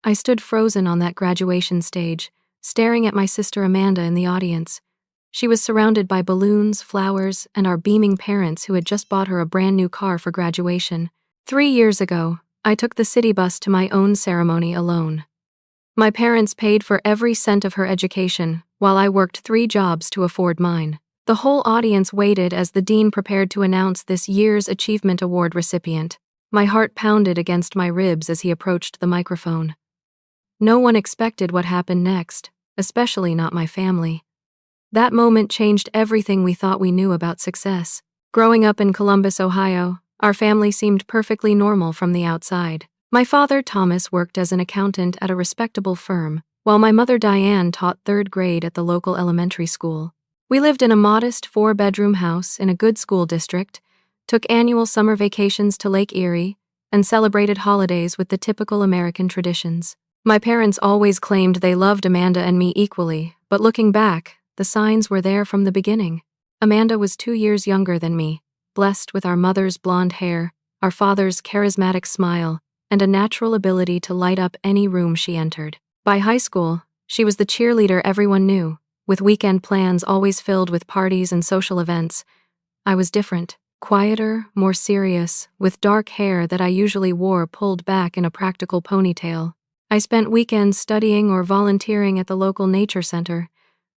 I stood frozen on that graduation stage, staring at my sister Amanda in the audience. She was surrounded by balloons, flowers, and our beaming parents who had just bought her a brand new car for graduation. 3 years ago, I took the city bus to my own ceremony alone. My parents paid for every cent of her education, while I worked 3 jobs to afford mine. The whole audience waited as the dean prepared to announce this year's Achievement Award recipient. My heart pounded against my ribs as he approached the microphone. No one expected what happened next, especially not my family. That moment changed everything we thought we knew about success. Growing up in Columbus, Ohio, our family seemed perfectly normal from the outside. My father, Thomas, worked as an accountant at a respectable firm, while my mother, Diane, taught 3rd grade at the local elementary school. We lived in a modest 4-bedroom house in a good school district, took annual summer vacations to Lake Erie, and celebrated holidays with the typical American traditions. My parents always claimed they loved Amanda and me equally, but looking back, the signs were there from the beginning. Amanda was 2 years younger than me, blessed with our mother's blonde hair, our father's charismatic smile, and a natural ability to light up any room she entered. By high school, she was the cheerleader everyone knew, with weekend plans always filled with parties and social events. I was different, quieter, more serious, with dark hair that I usually wore pulled back in a practical ponytail. I spent weekends studying or volunteering at the local nature center,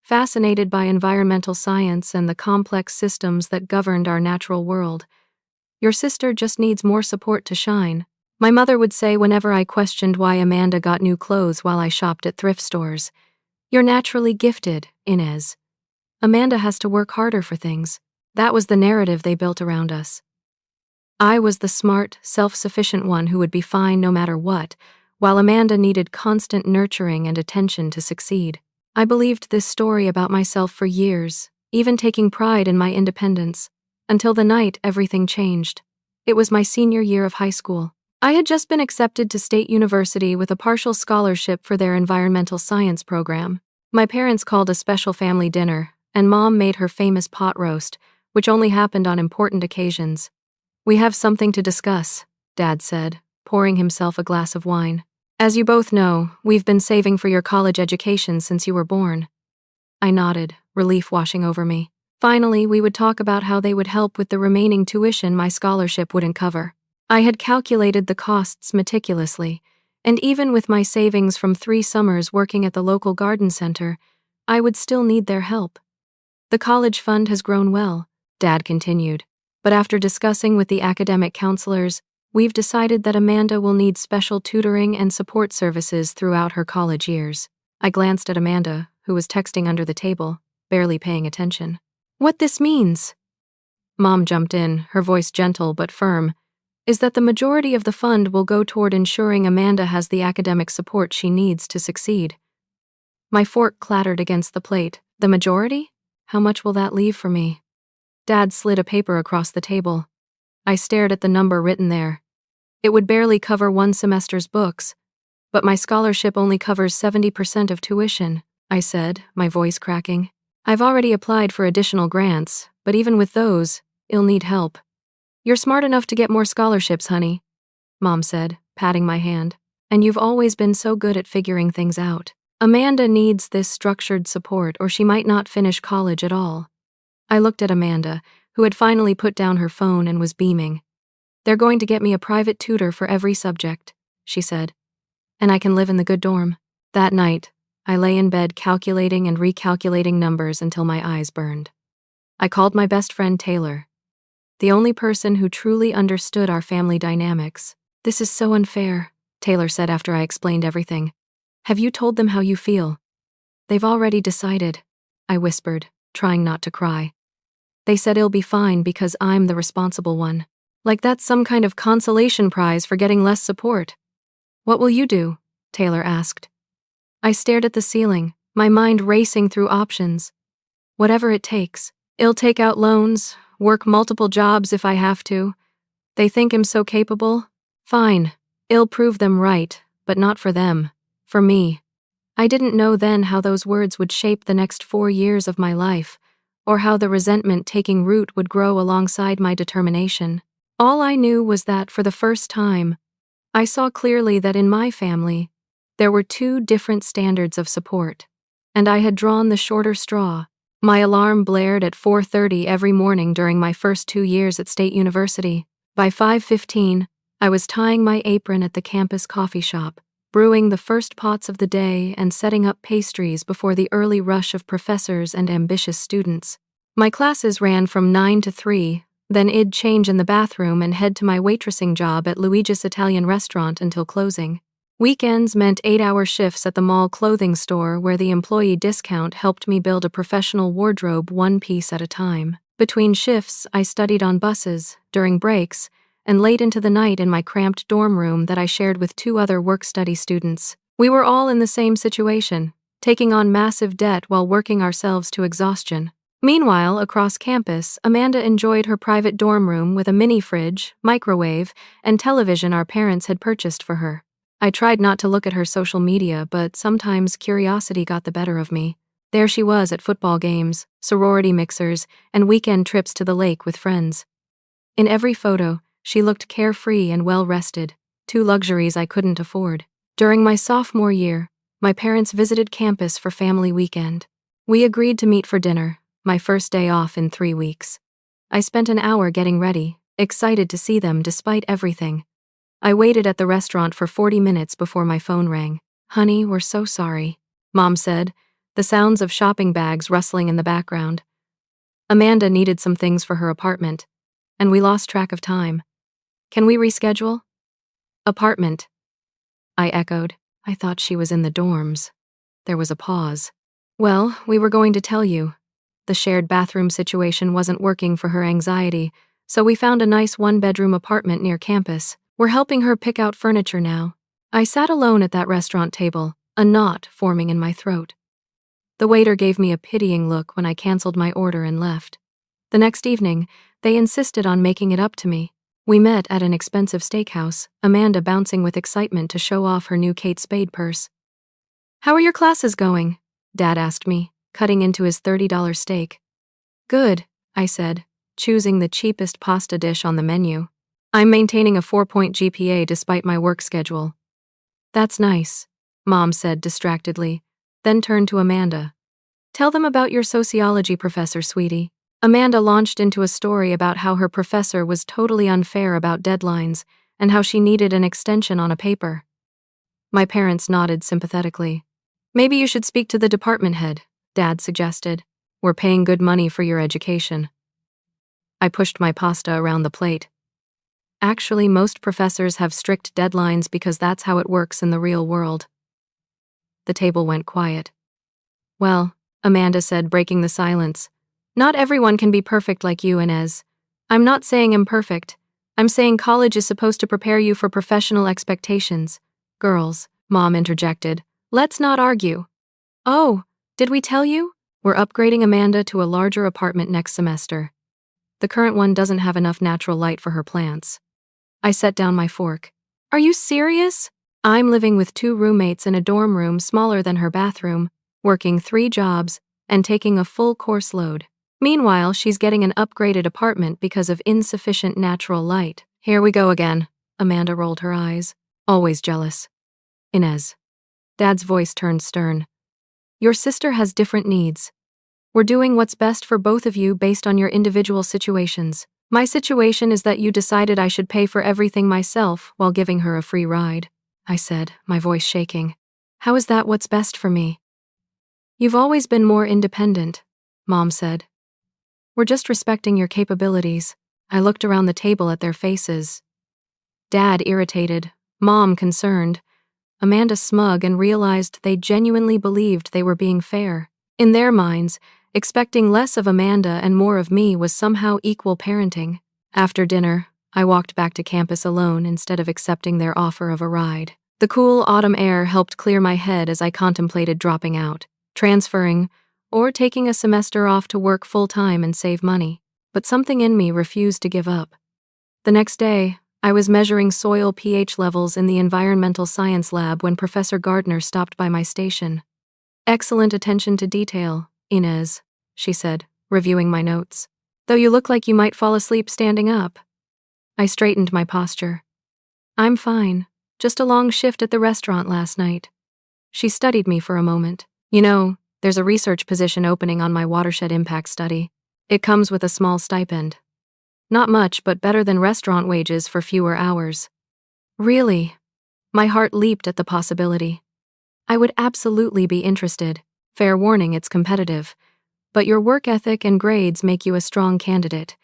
fascinated by environmental science and the complex systems that governed our natural world. Your sister just needs more support to shine, my mother would say whenever I questioned why Amanda got new clothes while I shopped at thrift stores. You're naturally gifted, Inez. Amanda has to work harder for things. That was the narrative they built around us. I was the smart, self-sufficient one who would be fine no matter what, while Amanda needed constant nurturing and attention to succeed. I believed this story about myself for years, even taking pride in my independence, until the night everything changed. It was my senior year of high school. I had just been accepted to State University with a partial scholarship for their environmental science program. My parents called a special family dinner, and Mom made her famous pot roast, which only happened on important occasions. "We have something to discuss," Dad said, pouring himself a glass of wine. "As you both know, we've been saving for your college education since you were born." I nodded, relief washing over me. Finally, we would talk about how they would help with the remaining tuition my scholarship wouldn't cover. I had calculated the costs meticulously, and even with my savings from 3 summers working at the local garden center, I would still need their help. "The college fund has grown well," Dad continued, "but after discussing with the academic counselors, we've decided that Amanda will need special tutoring and support services throughout her college years." I glanced at Amanda, who was texting under the table, barely paying attention. "What this means," Mom jumped in, her voice gentle but firm, "is that the majority of the fund will go toward ensuring Amanda has the academic support she needs to succeed." My fork clattered against the plate. "The majority? How much will that leave for me?" Dad slid a paper across the table. I stared at the number written there. "It would barely cover 1 semester's books, but my scholarship only covers 70% of tuition," I said, my voice cracking. "I've already applied for additional grants, but even with those, you'll need help." "You're smart enough to get more scholarships, honey," Mom said, patting my hand. "And you've always been so good at figuring things out. Amanda needs this structured support or she might not finish college at all." I looked at Amanda, who had finally put down her phone and was beaming. "They're going to get me a private tutor for every subject," she said. "And I can live in the good dorm." That night, I lay in bed calculating and recalculating numbers until my eyes burned. I called my best friend Taylor, the only person who truly understood our family dynamics. "This is so unfair," Taylor said after I explained everything. "Have you told them how you feel?" "They've already decided," I whispered, trying not to cry. "They said it'll be fine because I'm the responsible one." Like that's some kind of consolation prize for getting less support. "What will you do?" Taylor asked. I stared at the ceiling, my mind racing through options. "Whatever it takes. I'll take out loans, work multiple jobs if I have to. They think I'm so capable? Fine. I'll prove them right, but not for them. For me." I didn't know then how those words would shape the next 4 years of my life, or how the resentment taking root would grow alongside my determination. All I knew was that for the first time, I saw clearly that in my family, There were two different standards of support, and I had drawn the shorter straw. My alarm blared at 4:30 every morning during my first 2 years at State University. By 5:15, I was tying my apron at the campus coffee shop, brewing the first pots of the day and setting up pastries before the early rush of professors and ambitious students. My classes ran from 9 to 3, then I'd change in the bathroom and head to my waitressing job at Luigi's Italian restaurant until closing. Weekends meant 8-hour shifts at the mall clothing store where the employee discount helped me build a professional wardrobe one piece at a time. Between shifts, I studied on buses, during breaks, and late into the night in my cramped dorm room that I shared with 2 other work-study students. We were all in the same situation, taking on massive debt while working ourselves to exhaustion. Meanwhile, across campus, Amanda enjoyed her private dorm room with a mini fridge, microwave, and television our parents had purchased for her. I tried not to look at her social media, but sometimes curiosity got the better of me. There she was at football games, sorority mixers, and weekend trips to the lake with friends. In every photo, she looked carefree and well-rested, 2 luxuries I couldn't afford. During my sophomore year, my parents visited campus for family weekend. We agreed to meet for dinner, my first day off in 3 weeks. I spent an hour getting ready, excited to see them despite everything. I waited at the restaurant for 40 minutes before my phone rang. "Honey, we're so sorry," Mom said, the sounds of shopping bags rustling in the background. Amanda needed some things for her apartment, and we lost track of time. "Can we reschedule?" "Apartment," I echoed. I thought she was in the dorms. There was a pause. "Well, we were going to tell you. The shared bathroom situation wasn't working for her anxiety, so we found a nice 1-bedroom apartment near campus. We're helping her pick out furniture now." I sat alone at that restaurant table, a knot forming in my throat. The waiter gave me a pitying look when I canceled my order and left. The next evening, they insisted on making it up to me. We met at an expensive steakhouse, Amanda bouncing with excitement to show off her new Kate Spade purse. "How are your classes going?" Dad asked me, cutting into his $30 steak. "Good," I said, choosing the cheapest pasta dish on the menu. "I'm maintaining a 4-point GPA despite my work schedule." "That's nice," Mom said distractedly, then turned to Amanda. "Tell them about your sociology professor, sweetie." Amanda launched into a story about how her professor was totally unfair about deadlines and how she needed an extension on a paper. My parents nodded sympathetically. "Maybe you should speak to the department head," Dad suggested. "We're paying good money for your education." I pushed my pasta around the plate. Actually, most professors have strict deadlines because that's how it works in the real world. The table went quiet. "Well," Amanda said, breaking the silence, "not everyone can be perfect like you, Inez. I'm not saying I'm perfect. I'm saying college is supposed to prepare you for professional expectations." "Girls," Mom interjected, "let's not argue." "Oh, did we tell you? We're upgrading Amanda to a larger apartment next semester. The current one doesn't have enough natural light for her plants." I set down my fork. "Are you serious?" I'm living with 2 roommates in a dorm room smaller than her bathroom, working 3 jobs, and taking a full course load. Meanwhile, she's getting an upgraded apartment because of insufficient natural light. "Here we go again." Amanda rolled her eyes. "Always jealous." "Inez." Dad's voice turned stern. "Your sister has different needs. We're doing what's best for both of you based on your individual situations. My situation is that you decided I should pay for everything myself while giving her a free ride," I said, my voice shaking. "How is that what's best for me?" "You've always been more independent," Mom said. "We're just respecting your capabilities." I looked around the table at their faces. Dad irritated, Mom concerned, Amanda smug, and realized they genuinely believed they were being fair. In their minds, expecting less of Amanda and more of me was somehow equal parenting. After dinner, I walked back to campus alone instead of accepting their offer of a ride. The cool autumn air helped clear my head as I contemplated dropping out, transferring, or taking a semester off to work full-time and save money. But something in me refused to give up. The next day, I was measuring soil pH levels in the environmental science lab when Professor Gardner stopped by my station. "Excellent attention to detail, Inez," she said, reviewing my notes. "Though you look like you might fall asleep standing up." I straightened my posture. "I'm fine. Just a long shift at the restaurant last night." She studied me for a moment. You know, there's a research position opening on my watershed impact study. It comes with a small stipend. Not much, but better than restaurant wages for fewer hours. Really? My heart leaped at the possibility. I would absolutely be interested. Fair warning, it's competitive. But your work ethic and grades make you a strong candidate.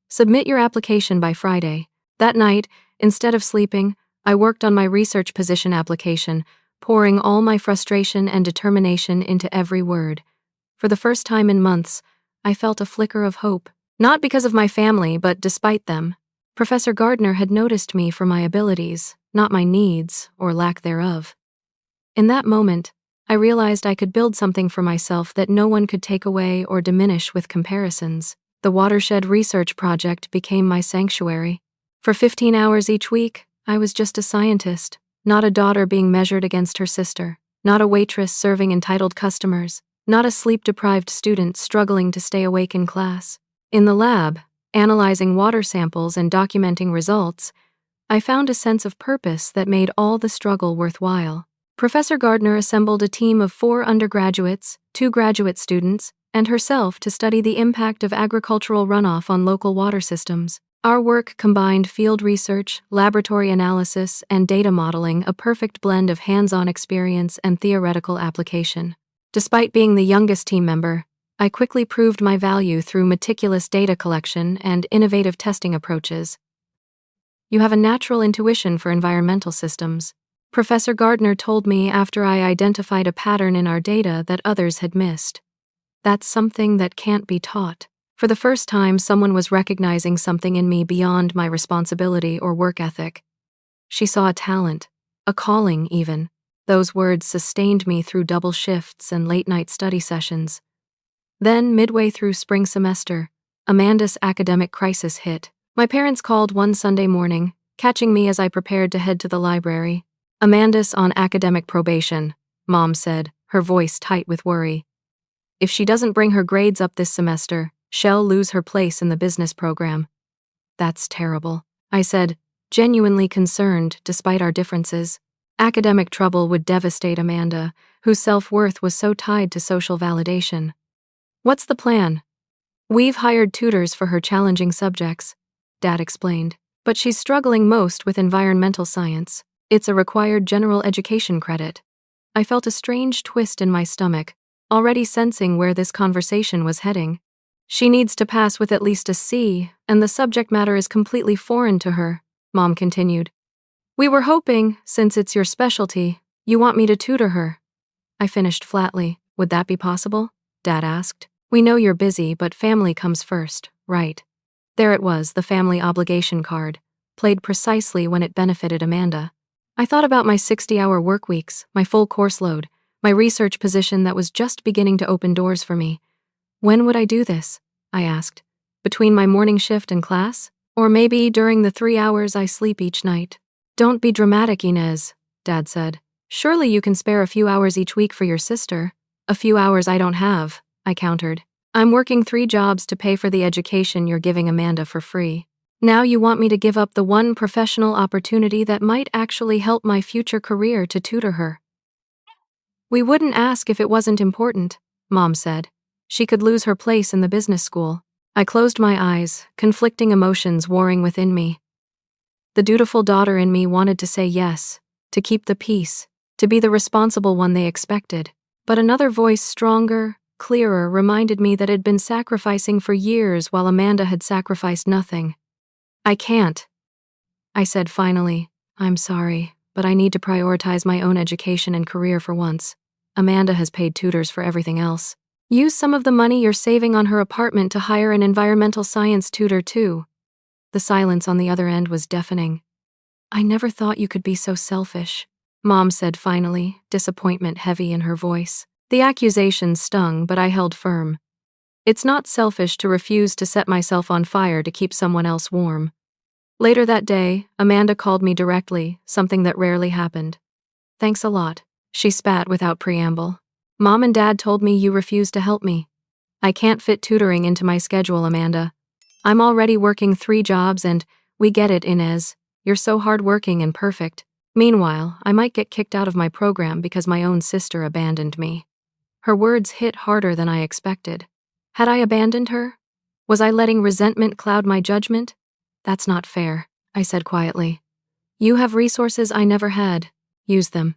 Submit your application by Friday. That night, instead of sleeping, I worked on my research position application, pouring all my frustration and determination into every word. For the first time in months, I felt a flicker of hope. Not because of my family, but despite them. Professor Gardner had noticed me for my abilities, not my needs or lack thereof. In that moment, I realized I could build something for myself that no one could take away or diminish with comparisons. The Watershed Research Project became my sanctuary. For 15 hours each week, I was just a scientist, not a daughter being measured against her sister, not a waitress serving entitled customers, not a sleep-deprived student struggling to stay awake in class. In the lab, analyzing water samples and documenting results, I found a sense of purpose that made all the struggle worthwhile. Professor Gardner assembled a team of 4 undergraduates, 2 graduate students, and herself to study the impact of agricultural runoff on local water systems. Our work combined field research, laboratory analysis, and data modeling, a perfect blend of hands-on experience and theoretical application. Despite being the youngest team member, I quickly proved my value through meticulous data collection and innovative testing approaches. You have a natural intuition for environmental systems, Professor Gardner told me after I identified a pattern in our data that others had missed. That's something that can't be taught. For the first time, someone was recognizing something in me beyond my responsibility or work ethic. She saw a talent, a calling even. Those words sustained me through double shifts and late-night study sessions. Then, midway through spring semester, Amanda's academic crisis hit. My parents called one Sunday morning, catching me as I prepared to head to the library. "Amanda's on academic probation," Mom said, her voice tight with worry. "If she doesn't bring her grades up this semester, she'll lose her place in the business program." "That's terrible," I said, genuinely concerned despite our differences. Academic trouble would devastate Amanda, whose self-worth was so tied to social validation. "What's the plan?" "We've hired tutors for her challenging subjects," Dad explained. "But she's struggling most with environmental science. It's a required general education credit." I felt a strange twist in my stomach, already sensing where this conversation was heading. "She needs to pass with at least a C, and the subject matter is completely foreign to her," Mom continued. "We were hoping, since it's your specialty, you want me to tutor her." I finished flatly. "Would that be possible?" Dad asked. "We know you're busy, but family comes first, right?" There it was, the family obligation card, played precisely when it benefited Amanda. I thought about my 60-hour work weeks, my full course load, my research position that was just beginning to open doors for me. When would I do this? I asked. Between my morning shift and class? Or maybe during the 3 hours I sleep each night? "Don't be dramatic, Inez," Dad said. "Surely you can spare a few hours each week for your sister." "A few hours I don't have," I countered. "I'm working 3 jobs to pay for the education you're giving Amanda for free. Now you want me to give up the one professional opportunity that might actually help my future career to tutor her." "We wouldn't ask if it wasn't important," Mom said. "She could lose her place in the business school." I closed my eyes, conflicting emotions warring within me. The dutiful daughter in me wanted to say yes, to keep the peace, to be the responsible one they expected. But another voice, stronger, clearer, reminded me that I'd been sacrificing for years while Amanda had sacrificed nothing. "I can't," I said finally. "I'm sorry, but I need to prioritize my own education and career for once. Amanda has paid tutors for everything else. Use some of the money you're saving on her apartment to hire an environmental science tutor too." The silence on the other end was deafening. "I never thought you could be so selfish," Mom said finally, disappointment heavy in her voice. The accusation stung, but I held firm. It's not selfish to refuse to set myself on fire to keep someone else warm. Later that day, Amanda called me directly, something that rarely happened. "Thanks a lot," she spat without preamble. "Mom and Dad told me you refused to help me. I can't fit tutoring into my schedule, Amanda. I'm already working 3 jobs and we get it, Inez. You're so hardworking and perfect. Meanwhile, I might get kicked out of my program because my own sister abandoned me. Her words hit harder than I expected. Had I abandoned her? Was I letting resentment cloud my judgment? That's not fair, I said quietly. You have resources I never had. Use them.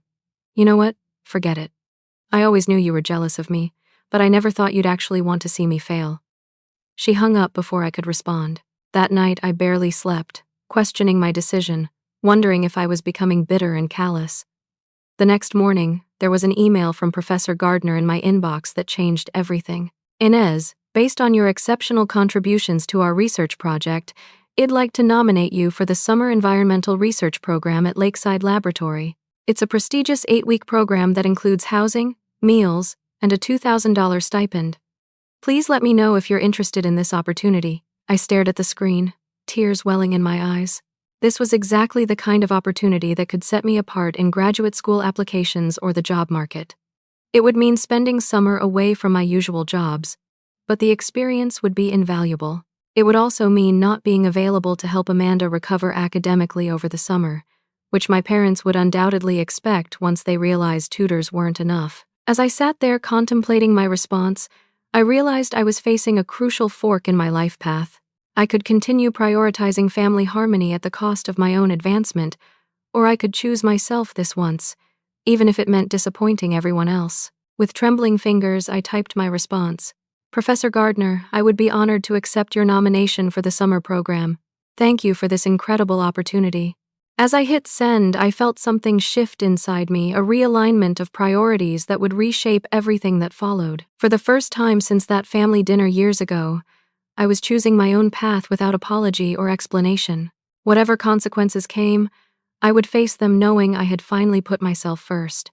You know what? Forget it. I always knew you were jealous of me, but I never thought you'd actually want to see me fail. She hung up before I could respond. That night, I barely slept, questioning my decision, wondering if I was becoming bitter and callous. The next morning, there was an email from Professor Gardner in my inbox that changed everything. Inez, based on your exceptional contributions to our research project, I'd like to nominate you for the Summer Environmental Research Program at Lakeside Laboratory. It's a prestigious 8-week program that includes housing, meals, and a $2,000 stipend. Please let me know if you're interested in this opportunity. I stared at the screen, tears welling in my eyes. This was exactly the kind of opportunity that could set me apart in graduate school applications or the job market. It would mean spending summer away from my usual jobs, but the experience would be invaluable. It would also mean not being available to help Amanda recover academically over the summer, which my parents would undoubtedly expect once they realized tutors weren't enough. As I sat there contemplating my response, I realized I was facing a crucial fork in my life path. I could continue prioritizing family harmony at the cost of my own advancement, or I could choose myself this once, even if it meant disappointing everyone else. With trembling fingers, I typed my response. Professor Gardner, I would be honored to accept your nomination for the summer program. Thank you for this incredible opportunity. As I hit send, I felt something shift inside me, a realignment of priorities that would reshape everything that followed. For the first time since that family dinner years ago, I was choosing my own path without apology or explanation. Whatever consequences came, I would face them knowing I had finally put myself first.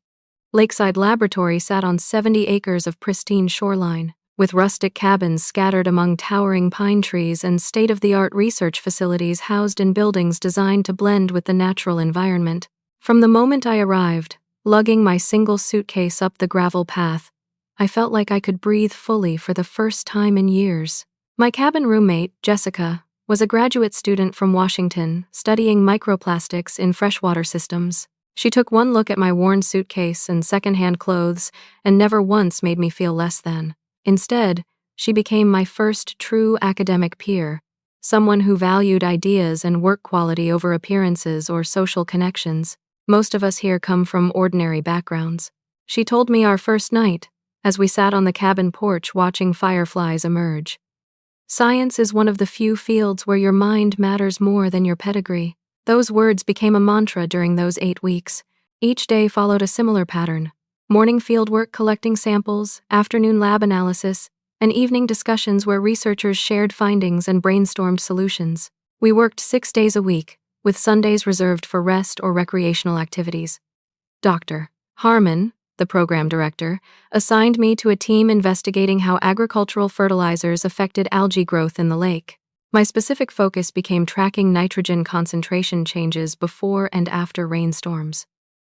Lakeside Laboratory sat on 70 acres of pristine shoreline, with rustic cabins scattered among towering pine trees and state-of-the-art research facilities housed in buildings designed to blend with the natural environment. From the moment I arrived, lugging my single suitcase up the gravel path, I felt like I could breathe fully for the first time in years. My cabin roommate, Jessica, was a graduate student from Washington, studying microplastics in freshwater systems. She took one look at my worn suitcase and secondhand clothes and never once made me feel less than. Instead, she became my first true academic peer, someone who valued ideas and work quality over appearances or social connections. Most of us here come from ordinary backgrounds. She told me our first night, as we sat on the cabin porch watching fireflies emerge. Science is one of the few fields where your mind matters more than your pedigree. Those words became a mantra during those 8 weeks. Each day followed a similar pattern. Morning fieldwork collecting samples, afternoon lab analysis, and evening discussions where researchers shared findings and brainstormed solutions. We worked 6 days a week, with Sundays reserved for rest or recreational activities. Dr. Harmon, the program director, assigned me to a team investigating how agricultural fertilizers affected algae growth in the lake. My specific focus became tracking nitrogen concentration changes before and after rainstorms.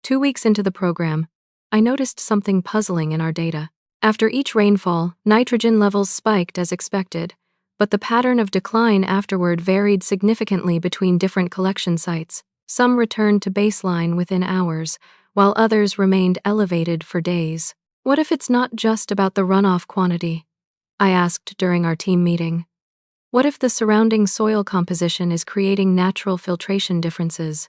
2 weeks into the program, I noticed something puzzling in our data. After each rainfall, nitrogen levels spiked as expected, but the pattern of decline afterward varied significantly between different collection sites. Some returned to baseline within hours, while others remained elevated for days. What if it's not just about the runoff quantity? I asked during our team meeting. What if the surrounding soil composition is creating natural filtration differences?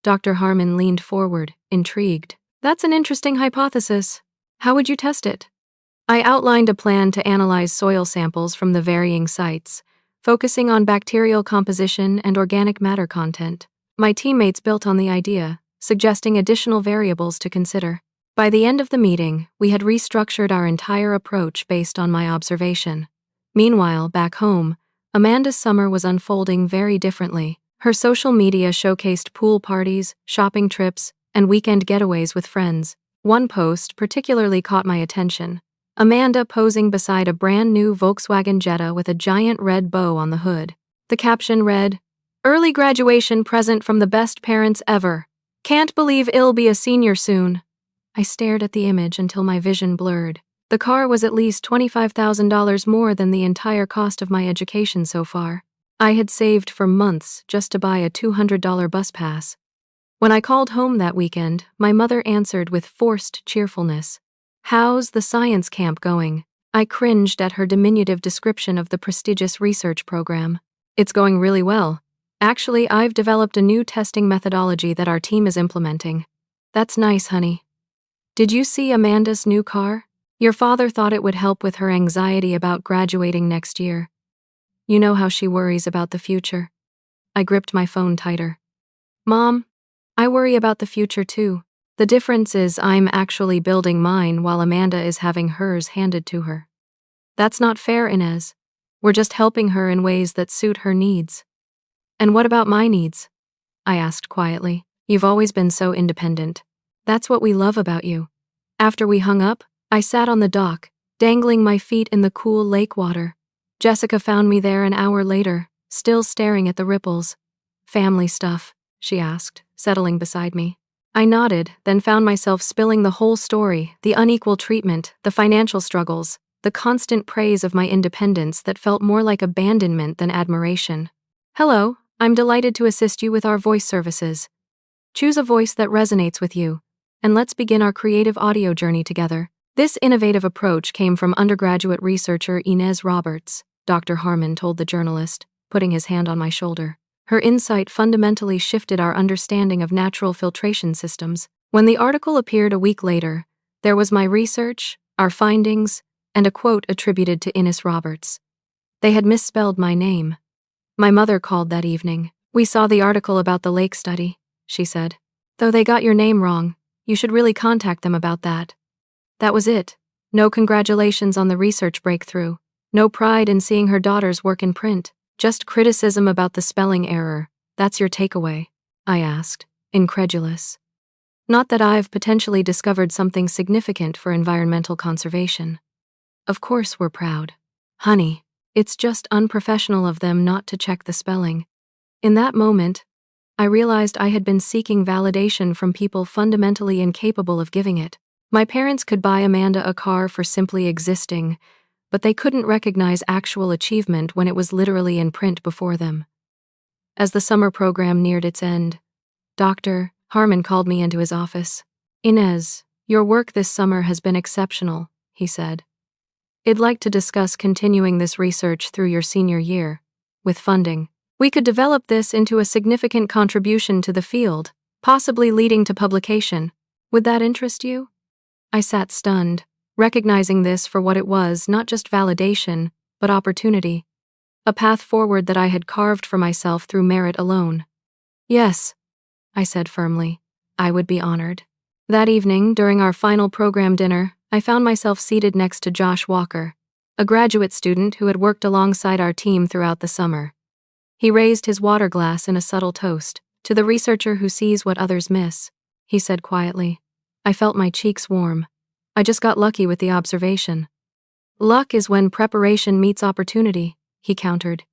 Dr. Harmon leaned forward, intrigued. That's an interesting hypothesis. How would you test it? I outlined a plan to analyze soil samples from the varying sites, focusing on bacterial composition and organic matter content. My teammates built on the idea, suggesting additional variables to consider. By the end of the meeting, we had restructured our entire approach based on my observation. Meanwhile, back home, Amanda's summer was unfolding very differently. Her social media showcased pool parties, shopping trips, and weekend getaways with friends. One post particularly caught my attention. Amanda posing beside a brand new Volkswagen Jetta with a giant red bow on the hood. The caption read, "Early graduation present from the best parents ever. Can't believe I'll be a senior soon." I stared at the image until my vision blurred. The car was at least $25,000 more than the entire cost of my education so far. I had saved for months just to buy a $200 bus pass. When I called home that weekend, my mother answered with forced cheerfulness. "How's the science camp going?" I cringed at her diminutive description of the prestigious research program. "It's going really well. Actually, I've developed a new testing methodology that our team is implementing." "That's nice, honey. Did you see Amanda's new car? Your father thought it would help with her anxiety about graduating next year. You know how she worries about the future." I gripped my phone tighter. "Mom, I worry about the future too. The difference is I'm actually building mine while Amanda is having hers handed to her." "That's not fair, Inez. We're just helping her in ways that suit her needs." "And what about my needs?" I asked quietly. "You've always been so independent. That's what we love about you." After we hung up, I sat on the dock, dangling my feet in the cool lake water. Jessica found me there an hour later, still staring at the ripples. "Family stuff?" she asked, settling beside me. I nodded, then found myself spilling the whole story, the unequal treatment, the financial struggles, the constant praise of my independence that felt more like abandonment than admiration. "Hello, I'm delighted to assist you with our voice services. Choose a voice that resonates with you, and let's begin our creative audio journey together." This innovative approach came from undergraduate researcher Inez Roberts, Dr. Harmon told the journalist, putting his hand on my shoulder. Her insight fundamentally shifted our understanding of natural filtration systems. When the article appeared a week later, there was my research, our findings, and a quote attributed to Inez Roberts. They had misspelled my name. My mother called that evening. "We saw the article about the lake study," she said. "Though they got your name wrong, you should really contact them about that." That was it. No congratulations on the research breakthrough. No pride in seeing her daughter's work in print. Just criticism about the spelling error. "That's your takeaway?" I asked, incredulous. "Not that I've potentially discovered something significant for environmental conservation. Of course we're proud. Honey, it's just unprofessional of them not to check the spelling." In that moment, I realized I had been seeking validation from people fundamentally incapable of giving it. My parents could buy Amanda a car for simply existing, but they couldn't recognize actual achievement when it was literally in print before them. As the summer program neared its end, Dr. Harmon called me into his office. "Inez, your work this summer has been exceptional," he said. "I'd like to discuss continuing this research through your senior year, with funding. We could develop this into a significant contribution to the field, possibly leading to publication. Would that interest you?" I sat stunned, recognizing this for what it was, not just validation, but opportunity. A path forward that I had carved for myself through merit alone. "Yes," I said firmly. "I would be honored." That evening, during our final program dinner, I found myself seated next to Josh Walker, a graduate student who had worked alongside our team throughout the summer. He raised his water glass in a subtle toast. "To the researcher who sees what others miss," he said quietly. I felt my cheeks warm. I just got lucky with the observation. "Luck is when preparation meets opportunity," he countered.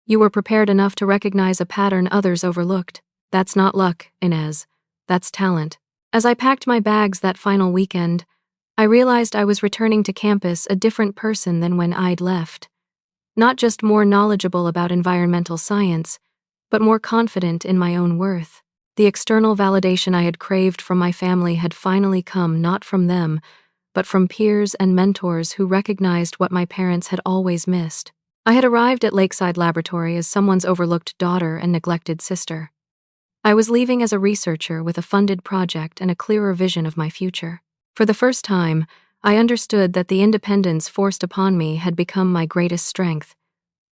"You were prepared enough to recognize a pattern others overlooked. That's not luck, Inez. That's talent." As I packed my bags that final weekend, I realized I was returning to campus a different person than when I'd left. Not just more knowledgeable about environmental science, but more confident in my own worth. The external validation I had craved from my family had finally come not from them, but from peers and mentors who recognized what my parents had always missed. I had arrived at Lakeside Laboratory as someone's overlooked daughter and neglected sister. I was leaving as a researcher with a funded project and a clearer vision of my future. For the first time, I understood that the independence forced upon me had become my greatest strength.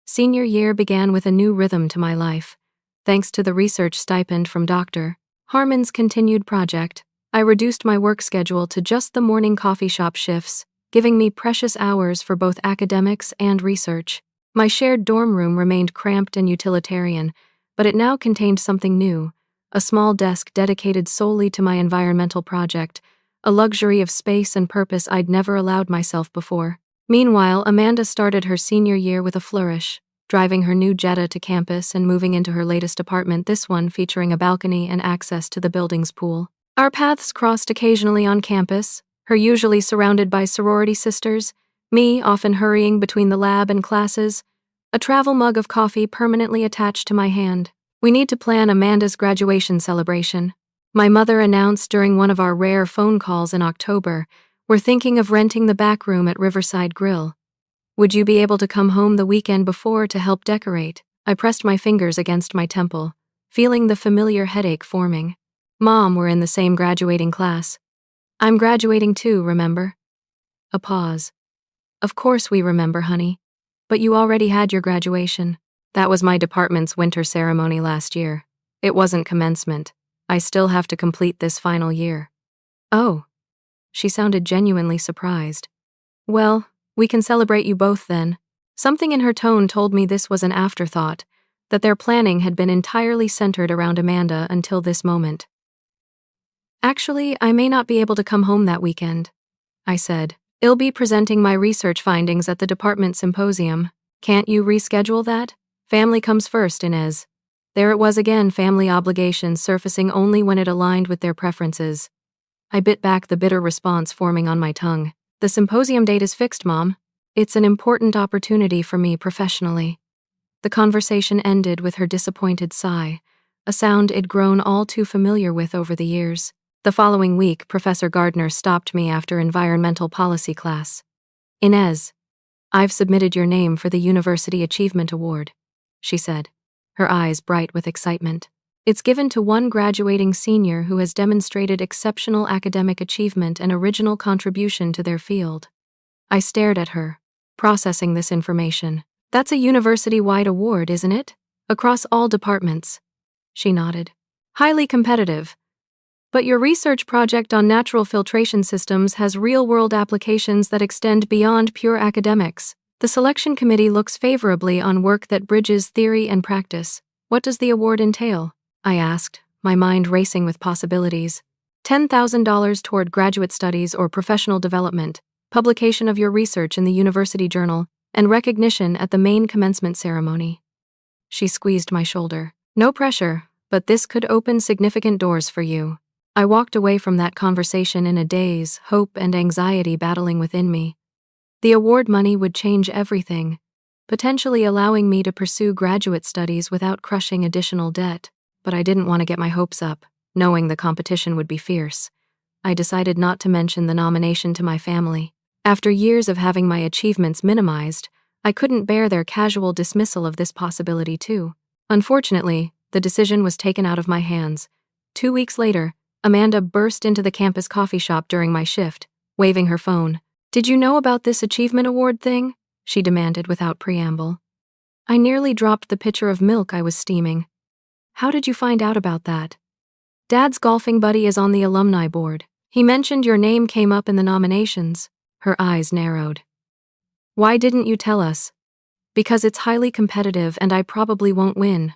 Senior year began with a new rhythm to my life. Thanks to the research stipend from Dr. Harmon's continued project, I reduced my work schedule to just the morning coffee shop shifts, giving me precious hours for both academics and research. My shared dorm room remained cramped and utilitarian, but it now contained something new, a small desk dedicated solely to my environmental project, a luxury of space and purpose I'd never allowed myself before. Meanwhile, Amanda started her senior year with a flourish, driving her new Jetta to campus and moving into her latest apartment, this one featuring a balcony and access to the building's pool. Our paths crossed occasionally on campus, her usually surrounded by sorority sisters, me often hurrying between the lab and classes, a travel mug of coffee permanently attached to my hand. "We need to plan Amanda's graduation celebration," My mother announced during one of our rare phone calls in October, "We're thinking of renting the back room at Riverside Grill. Would you be able to come home the weekend before to help decorate?" I pressed my fingers against my temple, feeling the familiar headache forming. "Mom, we're in the same graduating class." "I'm graduating too, remember?" A pause. "Of course we remember, honey. But you already had your graduation." "That was my department's winter ceremony last year. It wasn't commencement. I still have to complete this final year." "Oh." She sounded genuinely surprised. "Well, we can celebrate you both then." Something in her tone told me this was an afterthought, that their planning had been entirely centered around Amanda until this moment. "Actually, I may not be able to come home that weekend," I said. "I'll be presenting my research findings at the department symposium. Can't you reschedule that? Family comes first, Inez." There it was again, family obligations surfacing only when it aligned with their preferences. I bit back the bitter response forming on my tongue. "The symposium date is fixed, Mom. It's an important opportunity for me professionally." The conversation ended with her disappointed sigh, a sound I'd grown all too familiar with over the years. The following week, Professor Gardner stopped me after environmental policy class. "Inez, I've submitted your name for the University Achievement Award," she said, her eyes bright with excitement. "It's given to one graduating senior who has demonstrated exceptional academic achievement and original contribution to their field." I stared at her, processing this information. "That's a university-wide award, isn't it? Across all departments?" She nodded. "Highly competitive. But your research project on natural filtration systems has real-world applications that extend beyond pure academics. The selection committee looks favorably on work that bridges theory and practice. What does the award entail?" I asked, my mind racing with possibilities. $10,000 toward graduate studies or professional development, publication of your research in the university journal, and recognition at the main commencement ceremony. She squeezed my shoulder. "No pressure, but this could open significant doors for you." I walked away from that conversation in a daze, hope and anxiety battling within me. The award money would change everything, potentially allowing me to pursue graduate studies without crushing additional debt. But I didn't want to get my hopes up, knowing the competition would be fierce. I decided not to mention the nomination to my family. After years of having my achievements minimized, I couldn't bear their casual dismissal of this possibility too. Unfortunately, the decision was taken out of my hands. 2 weeks later, Amanda burst into the campus coffee shop during my shift, waving her phone. "Did you know about this achievement award thing?" she demanded without preamble. I nearly dropped the pitcher of milk I was steaming. "How did you find out about that?" "Dad's golfing buddy is on the alumni board. He mentioned your name came up in the nominations." Her eyes narrowed. "Why didn't you tell us?" "Because it's highly competitive and I probably won't win,"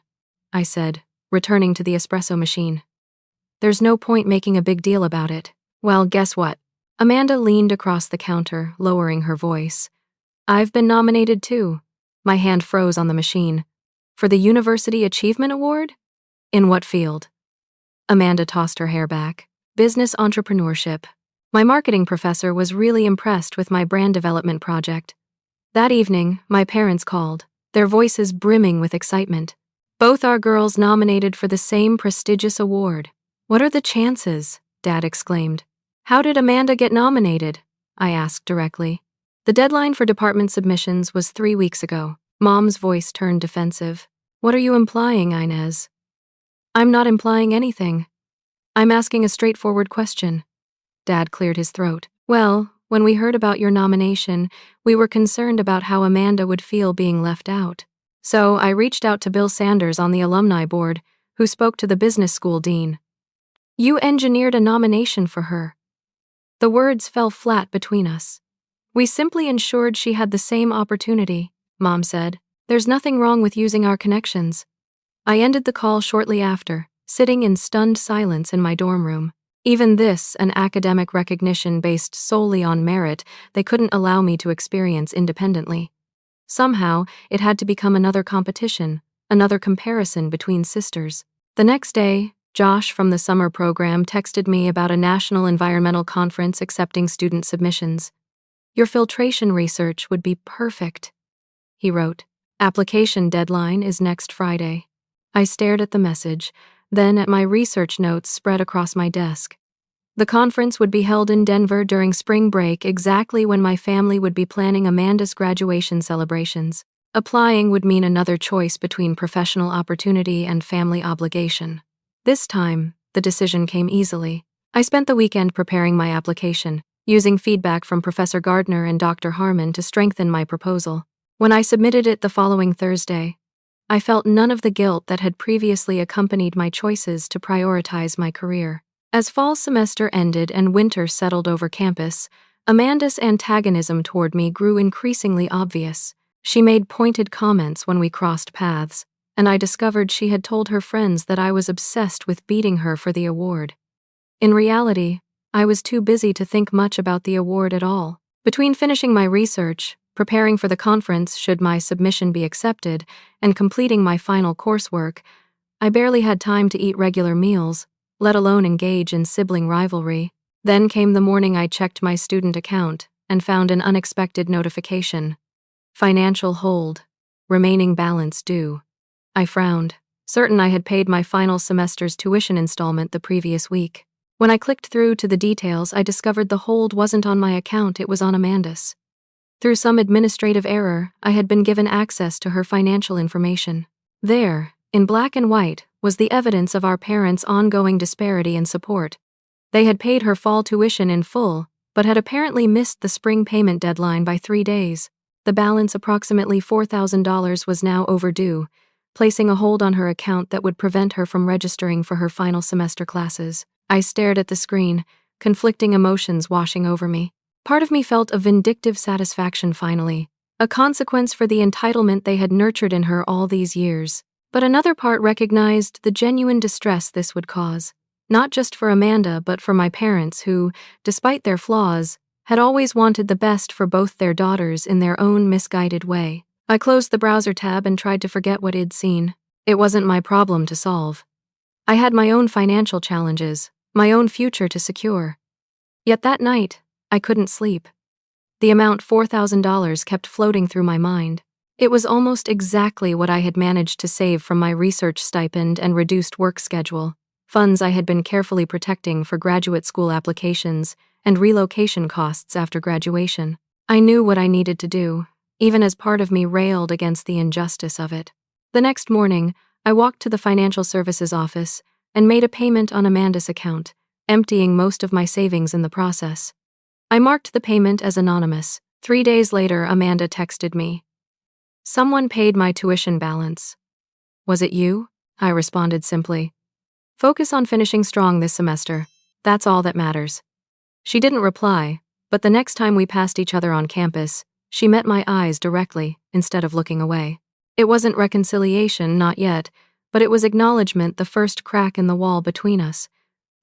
I said, returning to the espresso machine. "There's no point making a big deal about it." "Well, guess what?" Amanda leaned across the counter, lowering her voice. "I've been nominated too." My hand froze on the machine. "For the University Achievement Award? In what field?" Amanda tossed her hair back. "Business entrepreneurship." My marketing professor was really impressed with my brand development project. That evening, my parents called, their voices brimming with excitement. "Both our girls nominated for the same prestigious award." "What are the chances?" Dad exclaimed. "How did Amanda get nominated?" I asked directly. "The deadline for department submissions was 3 weeks ago." Mom's voice turned defensive. "What are you implying, Inez?" "I'm not implying anything. I'm asking a straightforward question." Dad cleared his throat. "Well, when we heard about your nomination, we were concerned about how Amanda would feel being left out. So I reached out to Bill Sanders on the alumni board, who spoke to the business school dean. You engineered a nomination for her." The words fell flat between us. "We simply ensured she had the same opportunity," Mom said. "There's nothing wrong with using our connections." I ended the call shortly after, sitting in stunned silence in my dorm room. Even this, an academic recognition based solely on merit, they couldn't allow me to experience independently. Somehow, it had to become another competition, another comparison between sisters. The next day, Josh from the summer program texted me about a national environmental conference accepting student submissions. "Your filtration research would be perfect," he wrote. "Application deadline is next Friday." I stared at the message, then at my research notes spread across my desk. The conference would be held in Denver during spring break, exactly when my family would be planning Amanda's graduation celebrations. Applying would mean another choice between professional opportunity and family obligation. This time, the decision came easily. I spent the weekend preparing my application, using feedback from Professor Gardner and Dr. Harmon to strengthen my proposal. When I submitted it the following Thursday, I felt none of the guilt that had previously accompanied my choices to prioritize my career. As fall semester ended and winter settled over campus, Amanda's antagonism toward me grew increasingly obvious. She made pointed comments when we crossed paths, and I discovered she had told her friends that I was obsessed with beating her for the award. In reality, I was too busy to think much about the award at all. Between finishing my research, preparing for the conference should my submission be accepted, and completing my final coursework, I barely had time to eat regular meals, let alone engage in sibling rivalry. Then came the morning I checked my student account and found an unexpected notification. Financial hold. Remaining balance due. I frowned, certain I had paid my final semester's tuition installment the previous week. When I clicked through to the details, I discovered the hold wasn't on my account, it was on Amanda's. Through some administrative error, I had been given access to her financial information. There, in black and white, was the evidence of our parents' ongoing disparity in support. They had paid her fall tuition in full, but had apparently missed the spring payment deadline by 3 days. The balance, approximately $4,000, was now overdue, placing a hold on her account that would prevent her from registering for her final semester classes. I stared at the screen, conflicting emotions washing over me. Part of me felt a vindictive satisfaction finally, a consequence for the entitlement they had nurtured in her all these years. But another part recognized the genuine distress this would cause, not just for Amanda but for my parents who, despite their flaws, had always wanted the best for both their daughters in their own misguided way. I closed the browser tab and tried to forget what I'd seen. It wasn't my problem to solve. I had my own financial challenges, my own future to secure. Yet that night, I couldn't sleep. The amount, $4,000, kept floating through my mind. It was almost exactly what I had managed to save from my research stipend and reduced work schedule, funds I had been carefully protecting for graduate school applications and relocation costs after graduation. I knew what I needed to do, even as part of me railed against the injustice of it. The next morning, I walked to the financial services office and made a payment on Amanda's account, emptying most of my savings in the process. I marked the payment as anonymous. 3 days later, Amanda texted me. "Someone paid my tuition balance." "Was it you?" I responded simply. "Focus on finishing strong this semester. That's all that matters." She didn't reply, but the next time we passed each other on campus, she met my eyes directly instead of looking away. It wasn't reconciliation, not yet, but it was acknowledgement, the first crack in the wall between us.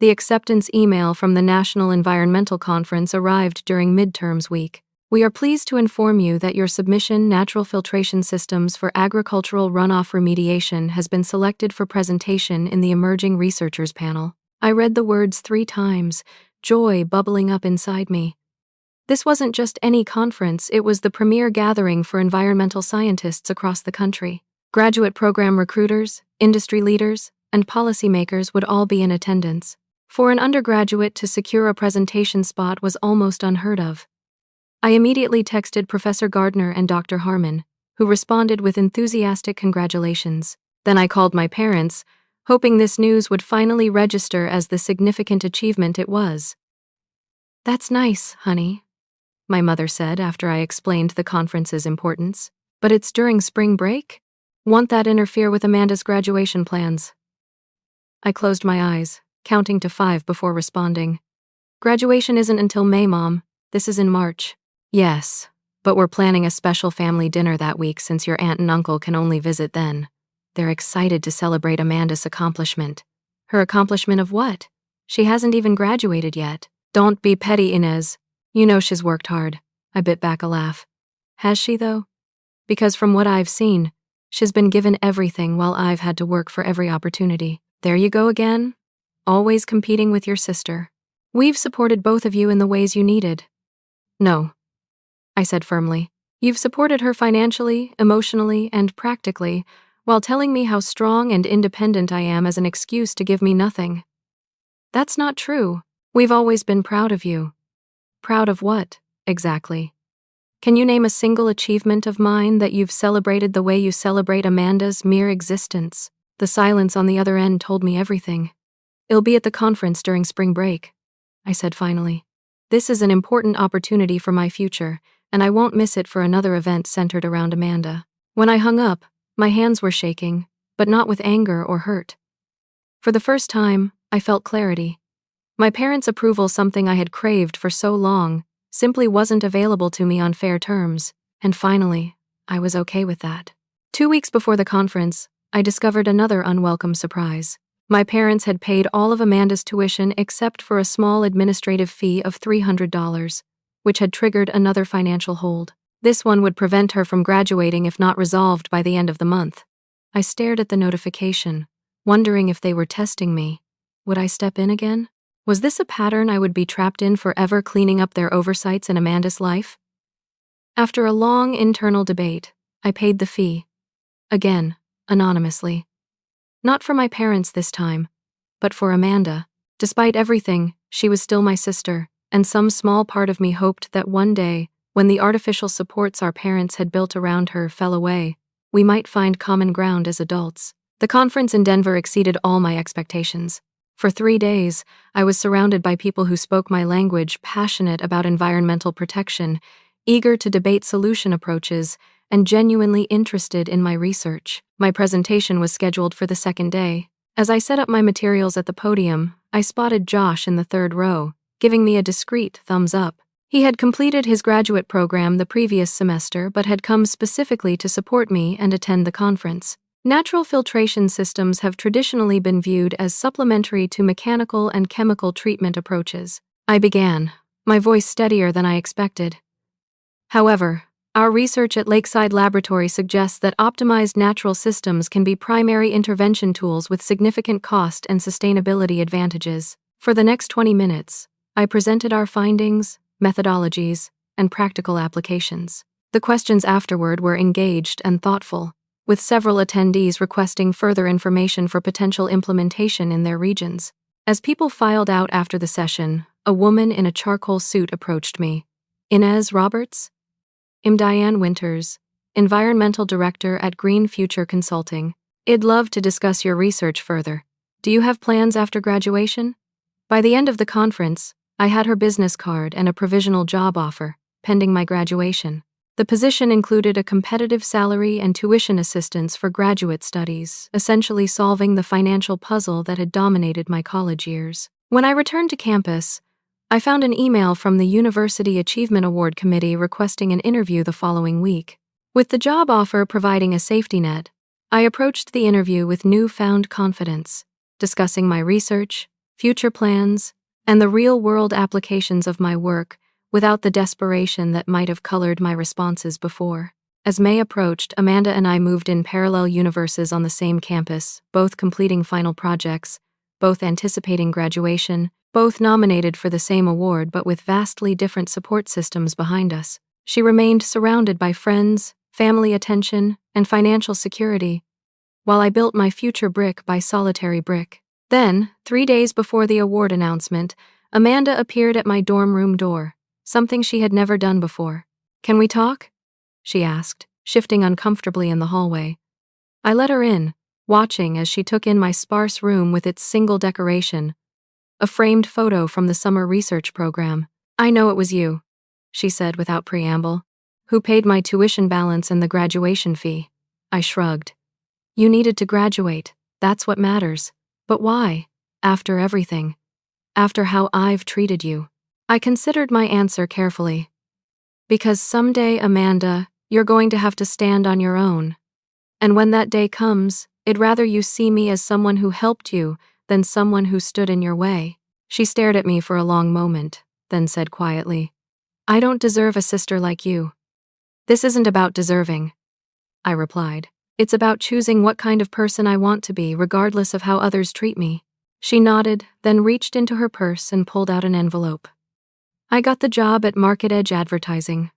The acceptance email from the National Environmental Conference arrived during midterms week. "We are pleased to inform you that your submission, Natural Filtration Systems for Agricultural Runoff Remediation, has been selected for presentation in the Emerging Researchers panel." I read the words 3 times, joy bubbling up inside me. This wasn't just any conference, it was the premier gathering for environmental scientists across the country. Graduate program recruiters, industry leaders, and policymakers would all be in attendance. For an undergraduate to secure a presentation spot was almost unheard of. I immediately texted Professor Gardner and Dr. Harmon, who responded with enthusiastic congratulations. Then I called my parents, hoping this news would finally register as the significant achievement it was. "That's nice, honey," my mother said after I explained the conference's importance. "But it's during spring break? Won't that interfere with Amanda's graduation plans?" I closed my eyes, counting to 5 before responding. "Graduation isn't until May, Mom. This is in March." "Yes, but we're planning a special family dinner that week since your aunt and uncle can only visit then. They're excited to celebrate Amanda's accomplishment." "Her accomplishment of what? She hasn't even graduated yet." "Don't be petty, Inez. You know she's worked hard." I bit back a laugh. "Has she, though? Because from what I've seen, she's been given everything while I've had to work for every opportunity." "There you go again. Always competing with your sister. We've supported both of you in the ways you needed." "No," I said firmly. "You've supported her financially, emotionally, and practically, while telling me how strong and independent I am as an excuse to give me nothing. That's not true. We've always been proud of you. Proud of what, exactly? Can you name a single achievement of mine that you've celebrated the way you celebrate Amanda's mere existence? The silence on the other end told me everything. It'll be at the conference during spring break, I said finally. This is an important opportunity for my future, and I won't miss it for another event centered around Amanda. When I hung up, my hands were shaking, but not with anger or hurt. For the first time, I felt clarity. My parents' approval, something I had craved for so long, simply wasn't available to me on fair terms, and finally, I was okay with that. 2 weeks before the conference, I discovered another unwelcome surprise. My parents had paid all of Amanda's tuition except for a small administrative fee of $300, which had triggered another financial hold. This one would prevent her from graduating if not resolved by the end of the month. I stared at the notification, wondering if they were testing me. Would I step in again? Was this a pattern I would be trapped in forever, cleaning up their oversights in Amanda's life? After a long internal debate, I paid the fee. Again, anonymously. Not for my parents this time, but for Amanda. Despite everything, she was still my sister, and some small part of me hoped that one day, when the artificial supports our parents had built around her fell away, we might find common ground as adults. The conference in Denver exceeded all my expectations. For 3 days, I was surrounded by people who spoke my language, passionate about environmental protection, eager to debate solution approaches, and genuinely interested in my research. My presentation was scheduled for the second day. As I set up my materials at the podium, I spotted Josh in the third row, giving me a discreet thumbs up. He had completed his graduate program the previous semester but had come specifically to support me and attend the conference. Natural filtration systems have traditionally been viewed as supplementary to mechanical and chemical treatment approaches. I began, my voice steadier than I expected. However, our research at Lakeside Laboratory suggests that optimized natural systems can be primary intervention tools with significant cost and sustainability advantages. For the next 20 minutes, I presented our findings, methodologies, and practical applications. The questions afterward were engaged and thoughtful, with several attendees requesting further information for potential implementation in their regions. As people filed out after the session, a woman in a charcoal suit approached me. Inez Roberts? I'm Diane Winters, Environmental Director at Green Future Consulting. I'd love to discuss your research further. Do you have plans after graduation? By the end of the conference, I had her business card and a provisional job offer, pending my graduation. The position included a competitive salary and tuition assistance for graduate studies, essentially solving the financial puzzle that had dominated my college years. When I returned to campus, I found an email from the University Achievement Award Committee requesting an interview the following week. With the job offer providing a safety net, I approached the interview with newfound confidence, discussing my research, future plans, and the real-world applications of my work without the desperation that might have colored my responses before. As May approached, Amanda and I moved in parallel universes on the same campus, both completing final projects, both anticipating graduation, both nominated for the same award but with vastly different support systems behind us. She remained surrounded by friends, family attention, and financial security, while I built my future brick by solitary brick. Then, 3 days before the award announcement, Amanda appeared at my dorm room door, something she had never done before. "Can we talk?" she asked, shifting uncomfortably in the hallway. I let her in, watching as she took in my sparse room with its single decoration, a framed photo from the summer research program. "I know it was you," she said without preamble. "Who paid my tuition balance and the graduation fee?" I shrugged. "You needed to graduate, that's what matters. But why? After everything. After how I've treated you." I considered my answer carefully. "Because someday, Amanda, you're going to have to stand on your own. And when that day comes, I'd rather you see me as someone who helped you than someone who stood in your way." She stared at me for a long moment, then said quietly, "I don't deserve a sister like you." "This isn't about deserving," I replied. "It's about choosing what kind of person I want to be, regardless of how others treat me." She nodded, then reached into her purse and pulled out an envelope. "I got the job at Market Edge Advertising,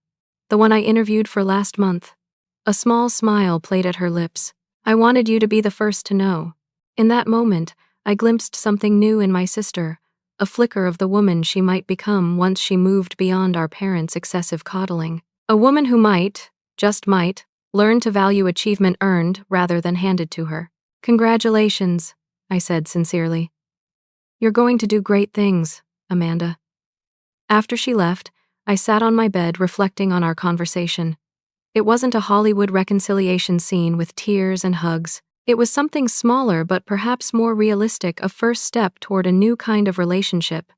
the one I interviewed for last month." A small smile played at her lips. I wanted you to be the first to know. In that moment, I glimpsed something new in my sister, a flicker of the woman she might become once she moved beyond our parents' excessive coddling. A woman who might, just might, learn to value achievement earned rather than handed to her. Congratulations, I said sincerely. You're going to do great things, Amanda. After she left, I sat on my bed reflecting on our conversation. It wasn't a Hollywood reconciliation scene with tears and hugs. It was something smaller but perhaps more realistic, a first step toward a new kind of relationship,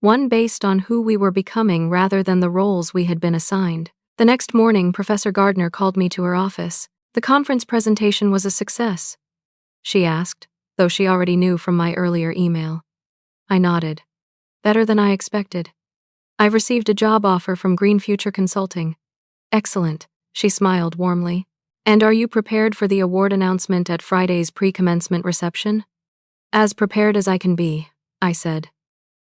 one based on who we were becoming rather than the roles we had been assigned. The next morning, Professor Gardner called me to her office. The conference presentation was a success, she asked, though she already knew from my earlier email. I nodded. Better than I expected. I've received a job offer from Green Future Consulting. Excellent, she smiled warmly. And are you prepared for the award announcement at Friday's pre-commencement reception? As prepared as I can be, I said,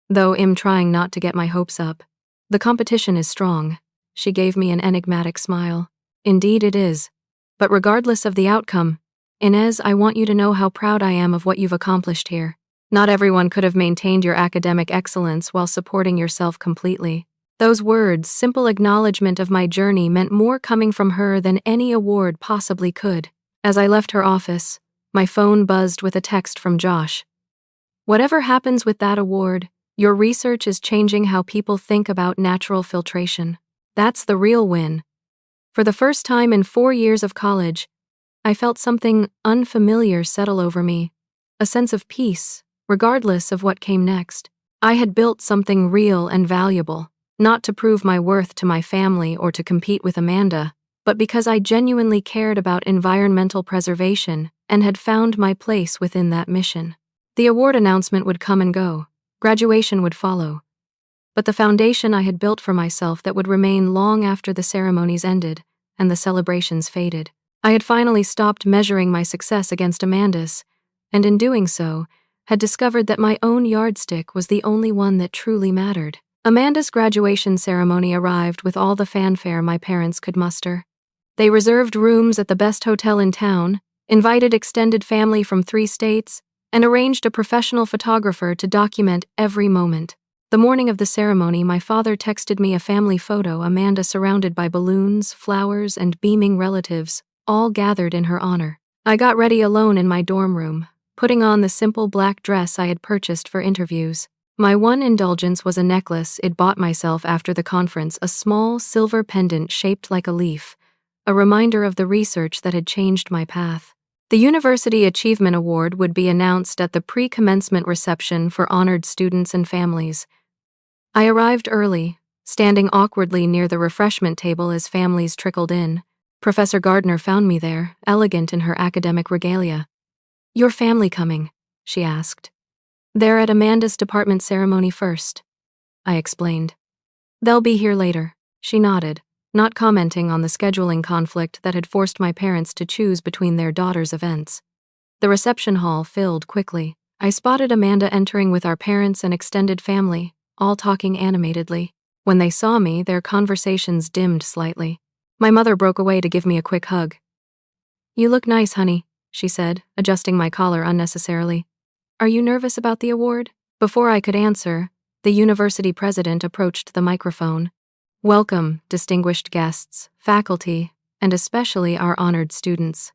though I'm trying not to get my hopes up. The competition is strong. She gave me an enigmatic smile. Indeed it is. But regardless of the outcome, Inez, I want you to know how proud I am of what you've accomplished here. Not everyone could have maintained your academic excellence while supporting yourself completely. Those words, simple acknowledgement of my journey, meant more coming from her than any award possibly could. As I left her office, my phone buzzed with a text from Josh. Whatever happens with that award, your research is changing how people think about natural filtration. That's the real win. For the first time in 4 years of college, I felt something unfamiliar settle over me, a sense of peace, regardless of what came next. I had built something real and valuable, not to prove my worth to my family or to compete with Amanda, but because I genuinely cared about environmental preservation and had found my place within that mission. The award announcement would come and go. Graduation would follow. But the foundation I had built for myself that would remain long after the ceremonies ended and the celebrations faded. I had finally stopped measuring my success against Amanda's, and in doing so, had discovered that my own yardstick was the only one that truly mattered. Amanda's graduation ceremony arrived with all the fanfare my parents could muster. They reserved rooms at the best hotel in town, invited extended family from 3 states, and arranged a professional photographer to document every moment. The morning of the ceremony, my father texted me a family photo, Amanda surrounded by balloons, flowers, and beaming relatives, all gathered in her honor. I got ready alone in my dorm room, putting on the simple black dress I had purchased for interviews. My one indulgence was a necklace I'd bought myself after the conference, a small silver pendant shaped like a leaf, a reminder of the research that had changed my path. The University Achievement Award would be announced at the pre-commencement reception for honored students and families. I arrived early, standing awkwardly near the refreshment table as families trickled in. Professor Gardner found me there, elegant in her academic regalia. "Your family coming?" she asked. "They're at Amanda's department ceremony first," I explained. "They'll be here later," she nodded, not commenting on the scheduling conflict that had forced my parents to choose between their daughter's events. The reception hall filled quickly. I spotted Amanda entering with our parents and extended family, all talking animatedly. When they saw me, their conversations dimmed slightly. My mother broke away to give me a quick hug. "You look nice, honey," she said, adjusting my collar unnecessarily. "Are you nervous about the award?" Before I could answer, the university president approached the microphone. "Welcome, distinguished guests, faculty, and especially our honored students.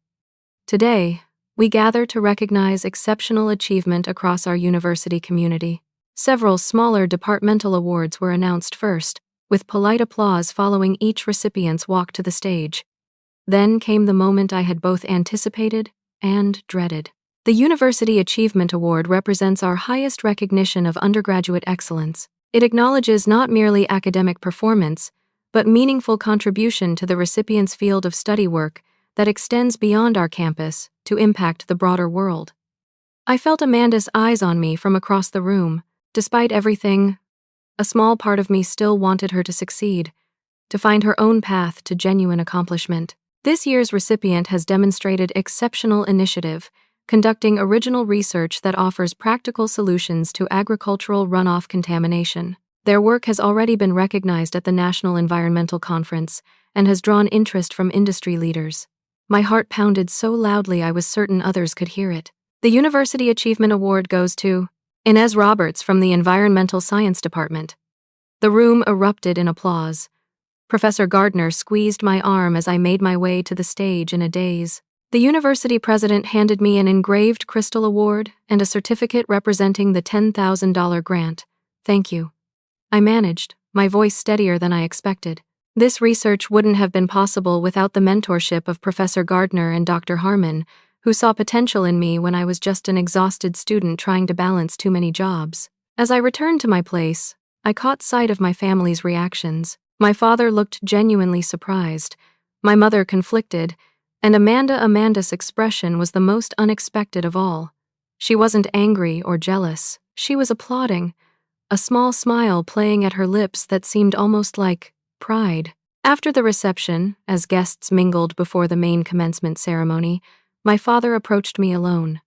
Today, we gather to recognize exceptional achievement across our university community." Several smaller departmental awards were announced first, with polite applause following each recipient's walk to the stage. Then came the moment I had both anticipated and dreaded. The University Achievement Award represents our highest recognition of undergraduate excellence. It acknowledges not merely academic performance, but meaningful contribution to the recipient's field of study work that extends beyond our campus to impact the broader world. I felt Amanda's eyes on me from across the room. Despite everything, a small part of me still wanted her to succeed, to find her own path to genuine accomplishment. This year's recipient has demonstrated exceptional initiative, conducting original research that offers practical solutions to agricultural runoff contamination. Their work has already been recognized at the National Environmental Conference and has drawn interest from industry leaders. My heart pounded so loudly I was certain others could hear it. The University Achievement Award goes to Inez Roberts from the Environmental Science Department. The room erupted in applause. Professor Gardner squeezed my arm as I made my way to the stage in a daze. The university president handed me an engraved crystal award and a certificate representing the $10,000 grant. Thank you. I managed, my voice steadier than I expected. This research wouldn't have been possible without the mentorship of Professor Gardner and Dr. Harmon, who saw potential in me when I was just an exhausted student trying to balance too many jobs. As I returned to my place, I caught sight of my family's reactions. My father looked genuinely surprised, my mother conflicted, and Amanda's expression was the most unexpected of all. She wasn't angry or jealous. She was applauding, a small smile playing at her lips that seemed almost like pride. After the reception, as guests mingled before the main commencement ceremony, my father approached me alone.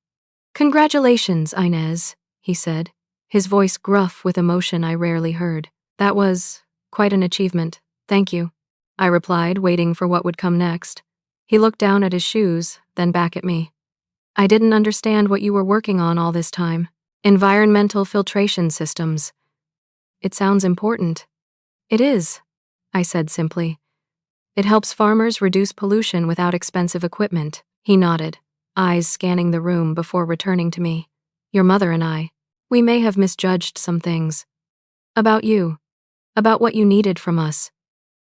"Congratulations, Inez," he said, his voice gruff with emotion I rarely heard. "That was quite an achievement, thank you," I replied, waiting for what would come next. He looked down at his shoes, then back at me. "I didn't understand what you were working on all this time. Environmental filtration systems. It sounds important." "It is," I said simply. "It helps farmers reduce pollution without expensive equipment." He nodded, eyes scanning the room before returning to me. "Your mother and I, we may have misjudged some things. About you. About what you needed from us.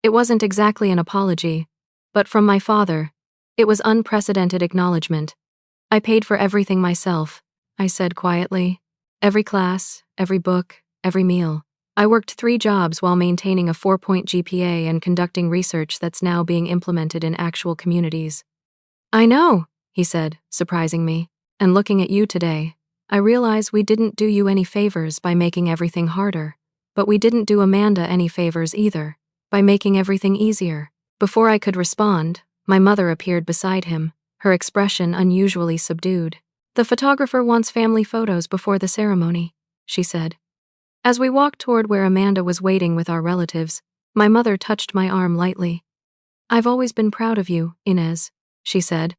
It wasn't exactly an apology, but from my father, it was unprecedented acknowledgement. I paid for everything myself," I said quietly. "Every class, every book, every meal. I worked 3 jobs while maintaining a 4-point GPA and conducting research that's now being implemented in actual communities." "I know," he said, surprising me. "And looking at you today, I realize we didn't do you any favors by making everything harder. But we didn't do Amanda any favors either, by making everything easier." Before I could respond, my mother appeared beside him, her expression unusually subdued. "The photographer wants family photos before the ceremony," she said. As we walked toward where Amanda was waiting with our relatives, my mother touched my arm lightly. "I've always been proud of you, Inez," she said.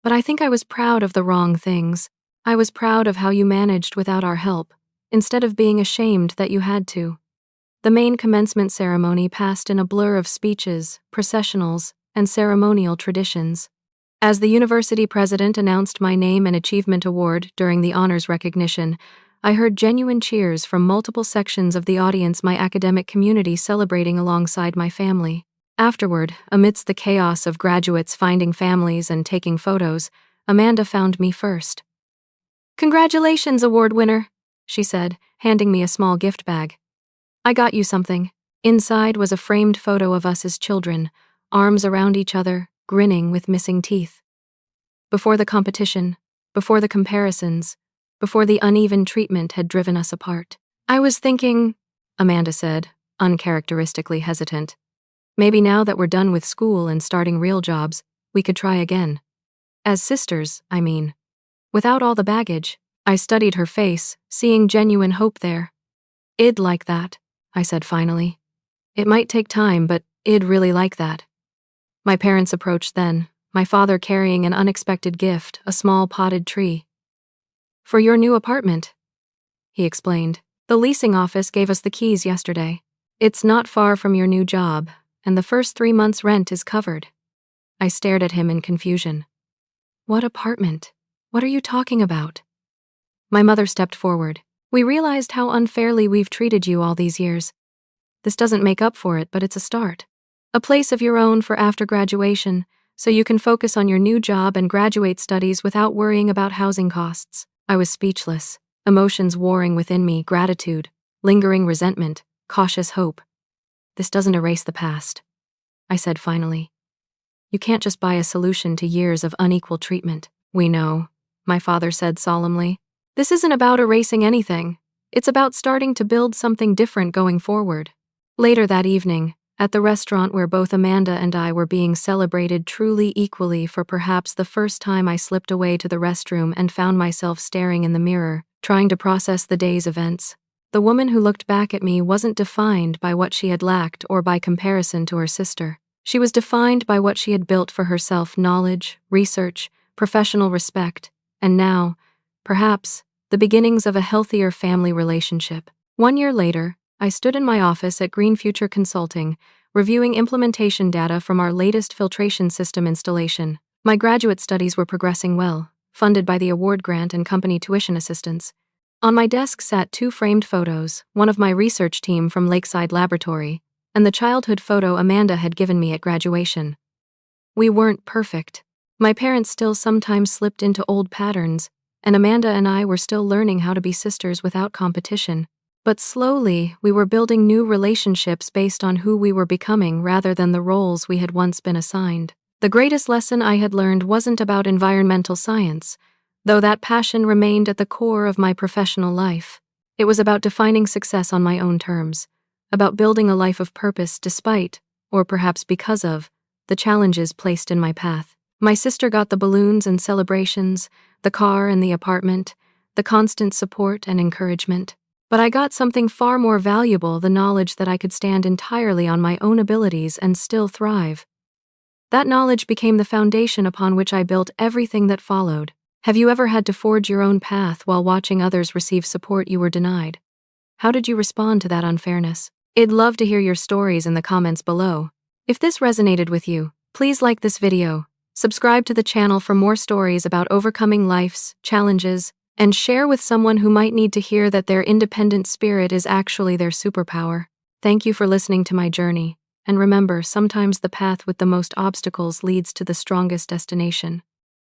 "But I think I was proud of the wrong things. I was proud of how you managed without our help, instead of being ashamed that you had to." The main commencement ceremony passed in a blur of speeches, processionals, and ceremonial traditions. As the university president announced my name and achievement award during the honors recognition, I heard genuine cheers from multiple sections of the audience, my academic community celebrating alongside my family. Afterward, amidst the chaos of graduates finding families and taking photos, Amanda found me first. "Congratulations, award winner," she said, handing me a small gift bag. "I got you something." Inside was a framed photo of us as children, arms around each other, grinning with missing teeth. Before the competition, before the comparisons, before the uneven treatment had driven us apart. "I was thinking," Amanda said, uncharacteristically hesitant, "maybe now that we're done with school and starting real jobs, we could try again. As sisters, I mean. Without all the baggage." I studied her face, seeing genuine hope there. "I'd like that," I said finally. "It might take time, but I'd really like that." My parents approached then, my father carrying an unexpected gift, a small potted tree. "For your new apartment," he explained. "The leasing office gave us the keys yesterday. It's not far from your new job, and the first 3 months' rent is covered." I stared at him in confusion. "What apartment? What are you talking about?" My mother stepped forward. "We realized how unfairly we've treated you all these years. This doesn't make up for it, but it's a start. A place of your own for after graduation, so you can focus on your new job and graduate studies without worrying about housing costs." I was speechless, emotions warring within me, gratitude, lingering resentment, cautious hope. "This doesn't erase the past," I said finally. "You can't just buy a solution to years of unequal treatment." "We know," my father said solemnly. "This isn't about erasing anything. It's about starting to build something different going forward." Later that evening, at the restaurant where both Amanda and I were being celebrated truly equally for perhaps the first time, I slipped away to the restroom and found myself staring in the mirror, trying to process the day's events. The woman who looked back at me wasn't defined by what she had lacked or by comparison to her sister. She was defined by what she had built for herself: knowledge, research, professional respect, and now, perhaps, the beginnings of a healthier family relationship. 1 year later, I stood in my office at Green Future Consulting, reviewing implementation data from our latest filtration system installation. My graduate studies were progressing well, funded by the award grant and company tuition assistance. On my desk sat 2 framed photos, one of my research team from Lakeside Laboratory, and the childhood photo Amanda had given me at graduation. We weren't perfect. My parents still sometimes slipped into old patterns, and Amanda and I were still learning how to be sisters without competition. But slowly, we were building new relationships based on who we were becoming rather than the roles we had once been assigned. The greatest lesson I had learned wasn't about environmental science, though that passion remained at the core of my professional life. It was about defining success on my own terms, about building a life of purpose despite, or perhaps because of, the challenges placed in my path. My sister got the balloons and celebrations, the car and the apartment, the constant support and encouragement. But I got something far more valuable: the knowledge that I could stand entirely on my own abilities and still thrive. That knowledge became the foundation upon which I built everything that followed. Have you ever had to forge your own path while watching others receive support you were denied? How did you respond to that unfairness? I'd love to hear your stories in the comments below. If this resonated with you, please like this video, subscribe to the channel for more stories about overcoming life's challenges, and share with someone who might need to hear that their independent spirit is actually their superpower. Thank you for listening to my journey, and remember, sometimes the path with the most obstacles leads to the strongest destination.